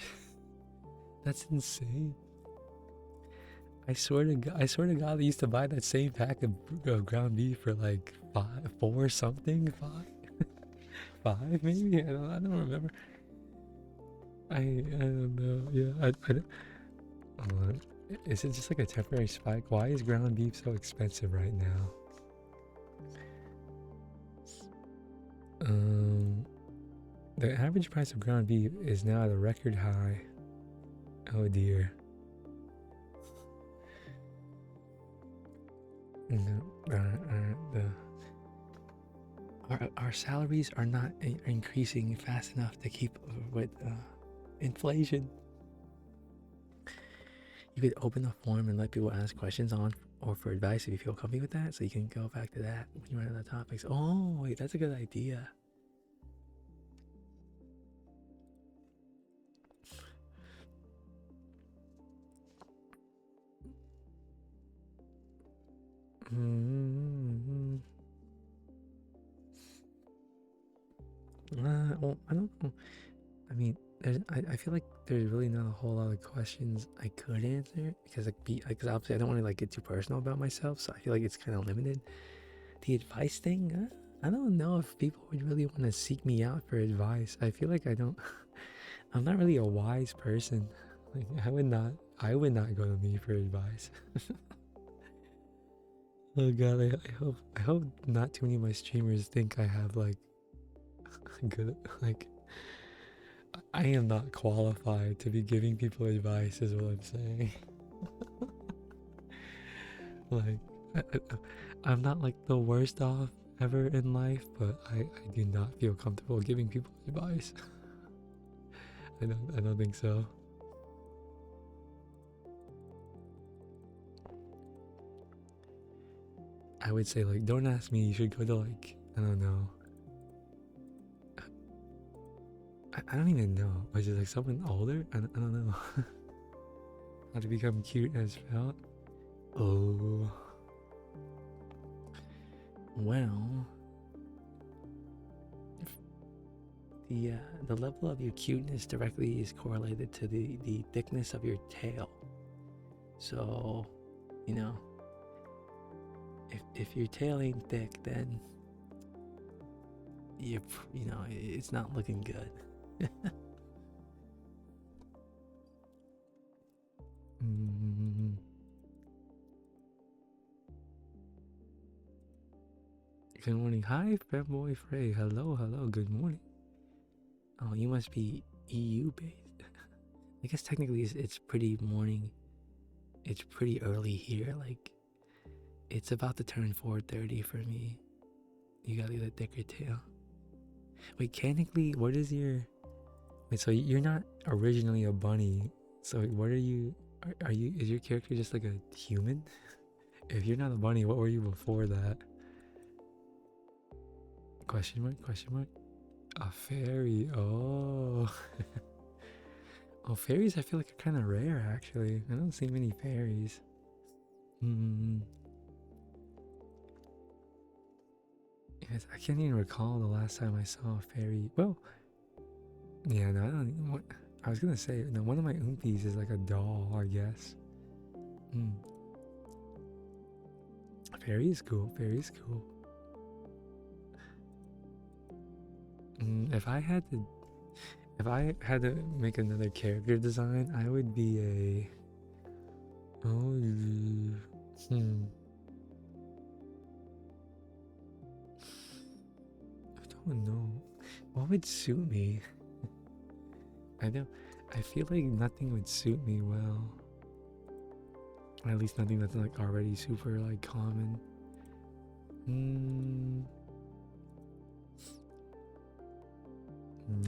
S2: That's insane. I swear to God, I used to buy that same pack of ground beef for like four something, five maybe. I don't remember. I don't know. Yeah, is it just like a temporary spike? Why is ground beef so expensive right now? The average price of ground beef is now at a record high. Oh dear. Our salaries are not increasing fast enough to keep with inflation. You could open a form and let people ask questions on or for advice if you feel comfy with that, so you can go back to that when you run out of topics. Oh, wait, that's a good idea. Well, I don't know. I mean, I feel like there's really not a whole lot of questions I could answer because because obviously I don't want to like get too personal about myself, so I feel like it's kind of limited. The advice thing, I don't know if people would really want to seek me out for advice. I feel like I don't. I'm not really a wise person. Like I would not go to me for advice. Oh god, I hope not too many of my streamers think I have like good like I am not qualified to be giving people advice is what I'm saying. Like I'm not like the worst off ever in life, but I do not feel comfortable giving people advice. I don't think so. I would say like don't ask me, you should go to like I don't know. I don't even know. Was it like someone older? I don't know. How to become cute as felt? Oh. Well, the level of your cuteness directly is correlated to the thickness of your tail. So, you know, if your tail ain't thick, then you know it's not looking good. Good morning. Hi, fanboy Frey. Hello, hello. Good morning. Oh, you must be EU based. I guess technically it's pretty morning. It's pretty early here. Like it's about to turn 4:30 for me. You gotta get a thicker tail. Wait, technically, what is your? Wait, so you're not originally a bunny. So what are you? Are you? Is your character just like a human? If you're not a bunny, what were you before that? Question mark? Question mark? A fairy. Oh. Oh, fairies I feel like are kind of rare actually. I don't see many fairies. Yes, I can't even recall the last time I saw a fairy. Well, yeah, no, I don't even, what I was gonna say, no, one of my oompies is like a doll, I guess. Fairy is cool, fairy is cool. If I had to make another character design, I would be a I don't know. What would suit me? I feel like nothing would suit me well. Or at least nothing that's like already super like common.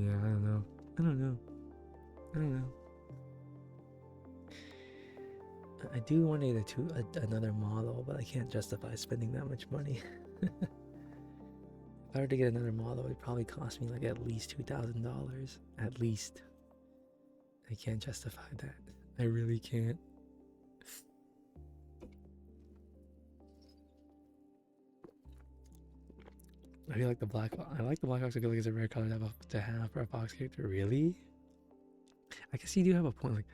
S2: Yeah, I don't know. I don't know. I don't know. I do want to get another model, but I can't justify spending that much money. If I were to get another model, it would probably cost me like at least $2,000. At least. I can't justify that. I really can't. I feel like I like the black fox. I feel like it's a rare color to have for a fox character. Really? I guess you do have a point. Like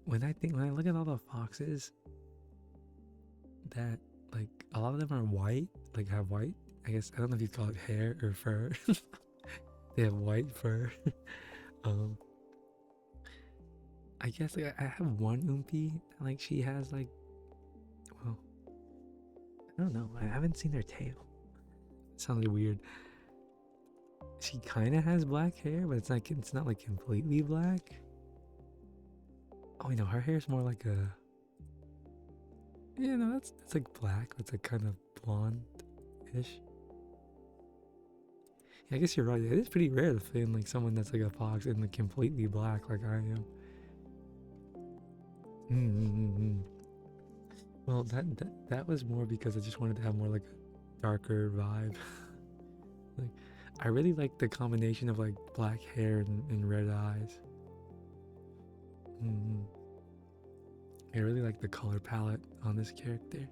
S2: when I look at all the foxes that like a lot of them are white, like have white. I guess I don't know if you call it hair or fur. They have white fur. I guess like I have one oompy. Like she has like, well, I don't know. I haven't seen her tail. It sounded weird. She kind of has black hair, but it's not like completely black. Oh, you know, her hair is more like a. Yeah, no, that's like black. It's like kind of blonde-ish. Yeah, I guess you're right. It is pretty rare to find like someone that's like a fox and like completely black, like I am. Well, that was more because I just wanted to have more like a darker vibe. Like, I really like the combination of like black hair and red eyes. I really like the color palette on this character.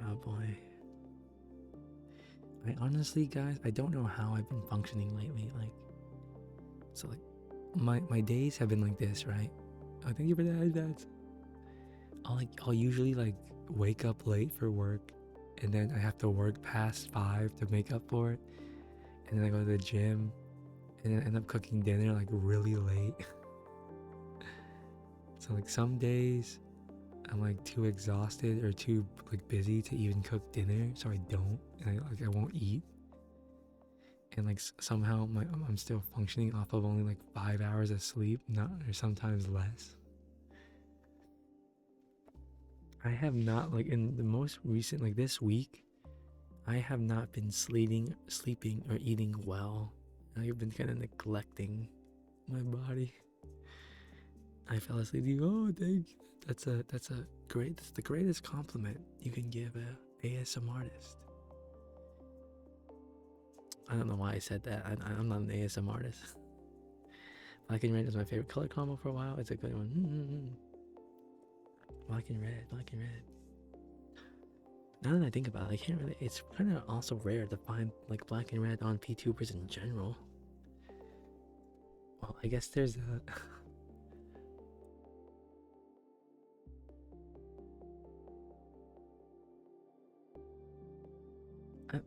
S2: Oh boy. I honestly, guys, I don't know how I've been functioning lately. Like, so like my days have been like this, right? Oh, thank you for that. I'll usually like wake up late for work, and then I have to work past 5 to make up for it, and then I go to the gym, and then end up cooking dinner like really late. So like some days I'm like too exhausted or too like busy to even cook dinner, so I don't, and I won't eat. And like somehow I'm still functioning off of only like 5 hours of sleep, not or sometimes less. I have not, like in the most recent, like this week, I have not been sleeping or eating well. I've been kind of neglecting my body. I fell asleep. Oh, thank you. That's the greatest compliment you can give a ASMR artist. I don't know why I said that. I'm not an ASMR artist. Black and red is my favorite color combo for a while. It's a good one. Black and red. Now that I think about it, I can't really. It's kind of also rare to find like black and red on vtubers in general. Well, I guess there's a.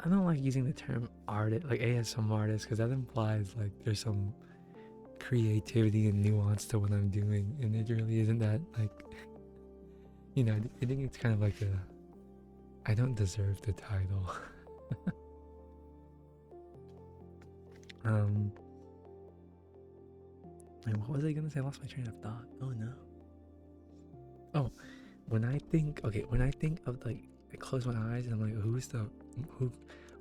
S2: I don't like using the term artist, like ASMR artist, because that implies like there's some creativity and nuance to what I'm doing, and it really isn't that. Like, you know, I think it's kind of like I don't deserve the title. Wait, what was I gonna say? I lost my train of thought. Oh no. Oh, when I think of like, I close my eyes and I'm like,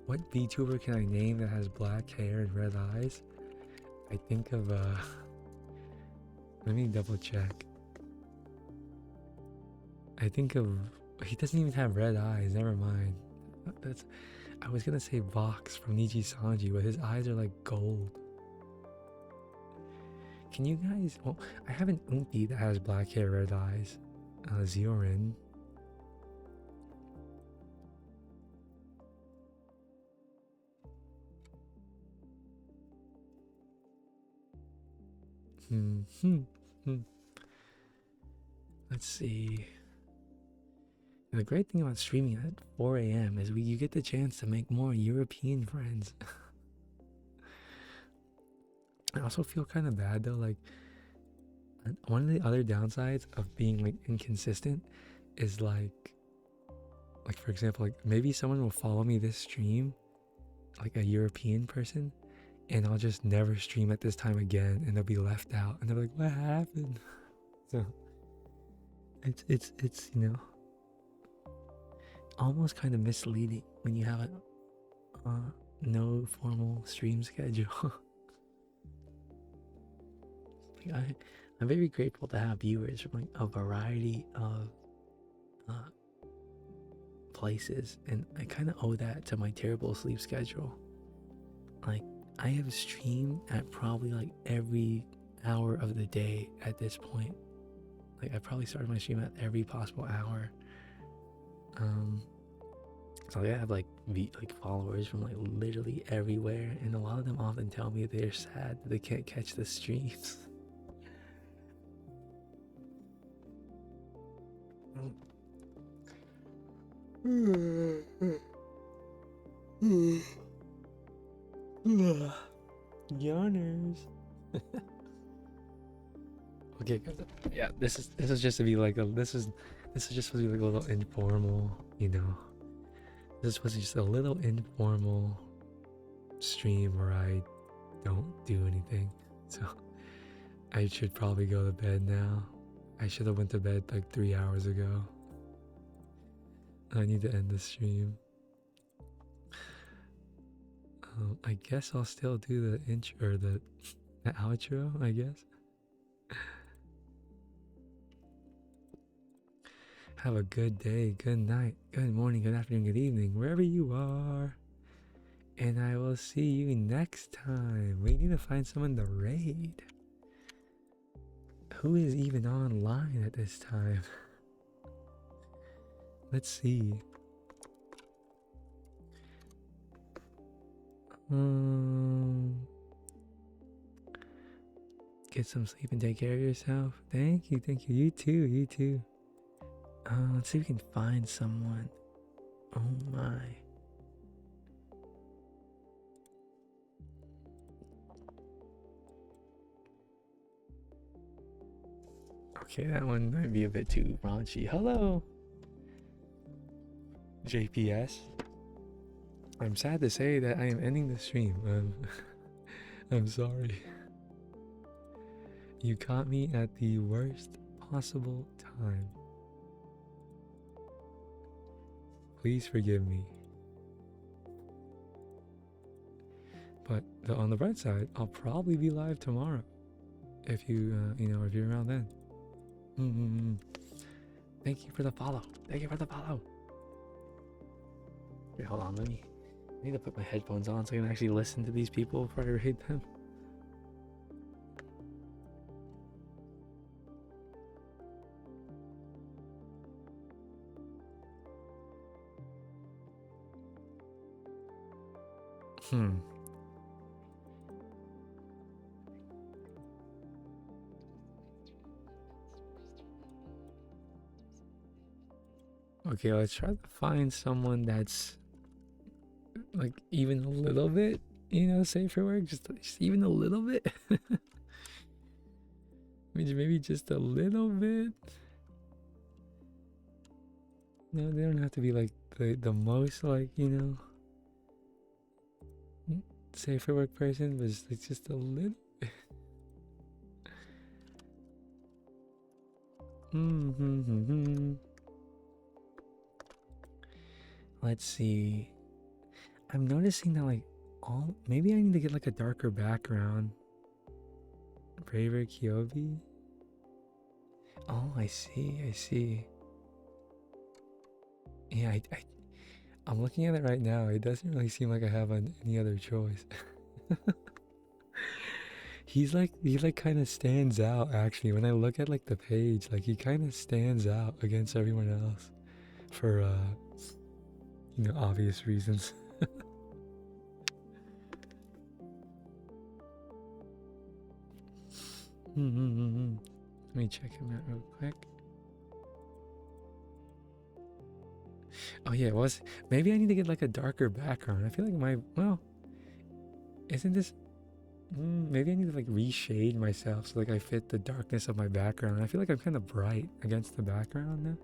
S2: what VTuber can I name that has black hair and red eyes? I think of let me double check. I think of, he doesn't even have red eyes, never mind. I was gonna say Vox from Niji Sanji, but his eyes are like gold. Can you guys, well, I have an Oompi that has black hair, red eyes. Ziorin. Let's see. And the great thing about streaming at 4 a.m. is you get the chance to make more European friends. I also feel kind of bad though, like one of the other downsides of being like inconsistent is like for example, like maybe someone will follow me this stream, like a European person, and I'll just never stream at this time again, and they'll be left out, and they're like, "What happened?" So it's you know, almost kind of misleading when you have a no formal stream schedule. I'm very grateful to have viewers from like a variety of places, and I kind of owe that to my terrible sleep schedule. Like, I have streamed at probably like every hour of the day at this point. Like, I probably started my stream at every possible hour. So I have like followers from like literally everywhere, and a lot of them often tell me they're sad that they can't catch the streams. Yawners. Okay, guys. Yeah, this is just to be like this is just supposed to be like a little informal, you know. This is supposed to be just a little informal stream where I don't do anything. So I should probably go to bed now. I should have went to bed like 3 hours ago. I need to end the stream. I guess I'll still do the intro or the outro, I guess. Have a good day, good night, good morning, good afternoon, good evening, wherever you are. And I will see you next time. We need to find someone to raid. Who is even online at this time? Let's see. Get some sleep and take care of yourself. Thank you, thank you. You too, you too. Let's see if we can find someone. Oh my. Okay, that one might be a bit too raunchy. Hello, JPS. I'm sad to say that I am ending the stream. I'm sorry. You caught me at the worst possible time. Please forgive me. But on the bright side, I'll probably be live tomorrow. If you, if you're around then. Thank you for the follow. Thank you for the follow. Wait, hold on. I need to put my headphones on so I can actually listen to these people before I raid them. Okay, let's try to find someone that's like even a little bit, safe for work. Just even a little bit. Maybe just a little bit. No, they don't have to be like the most like, safe for work person, but just a little bit. Let's see. I'm noticing that like maybe I need to get like a darker background. Braver Kyobi. Oh, I see. Yeah, I'm looking at it right now. It doesn't really seem like I have any other choice. He kind of stands out actually. When I look at like the page, like he kind of stands out against everyone else for obvious reasons. Let me check him out real quick. Oh yeah, maybe I need to get like a darker background. I feel like isn't this maybe I need to like reshade myself so like I fit the darkness of my background. I feel like I'm kind of bright against the background now.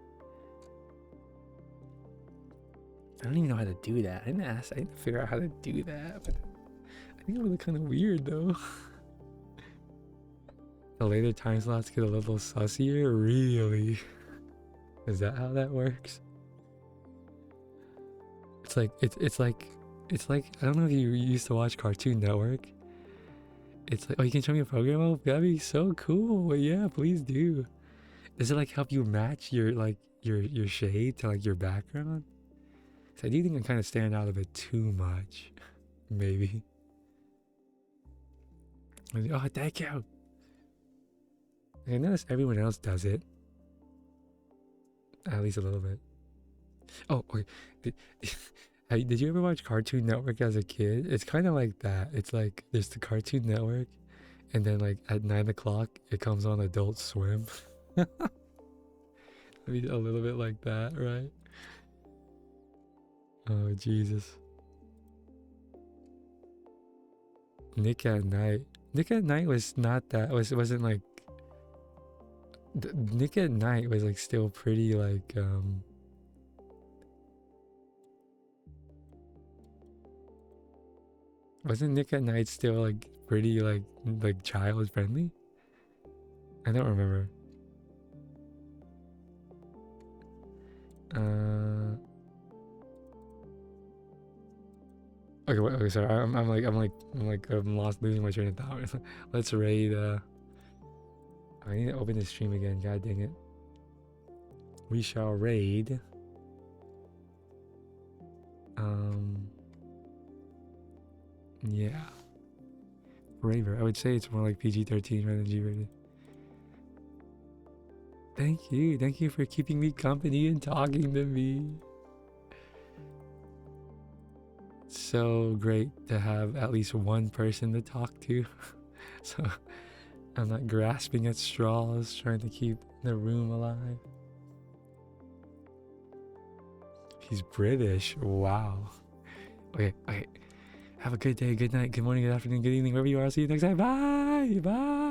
S2: I don't even know how to do that. I didn't figure out how to do that, but I think it would look kind of weird though. The later time slots get a little sussier, really? Is that how that works? It's like I don't know if you used to watch Cartoon Network. It's like, oh, you can show me a program? Oh, that'd be so cool. Yeah, please do. Does it like help you match your your shade to like your background? So I do think I kind of stand out a bit too much, maybe. Oh, thank you. I notice everyone else does it. At least a little bit. Oh, okay. Did you ever watch Cartoon Network as a kid? It's kind of like that. It's like there's the Cartoon Network, and then like at 9 o'clock it comes on Adult Swim. I mean, a little bit like that, right? Oh Jesus. Nick at Night. Nick at Night was not that. Wasn't like. Nick at Night was like still pretty like Wasn't Nick at Night still like pretty like child friendly? I don't remember. Okay, wait, okay, sorry. I'm lost, losing my train of thought. Let's raid. I need to open the stream again. God dang it. We shall raid. Yeah. Braver. I would say it's more like PG-13 rather than G-rated. Thank you. Thank you for keeping me company and talking to me. so great to have at least one person to talk to. So I'm not grasping at straws trying to keep the room alive. He's British. Wow. Okay. Have a good day, good night, good morning, good afternoon, good evening, wherever you are. I'll see you next time. Bye.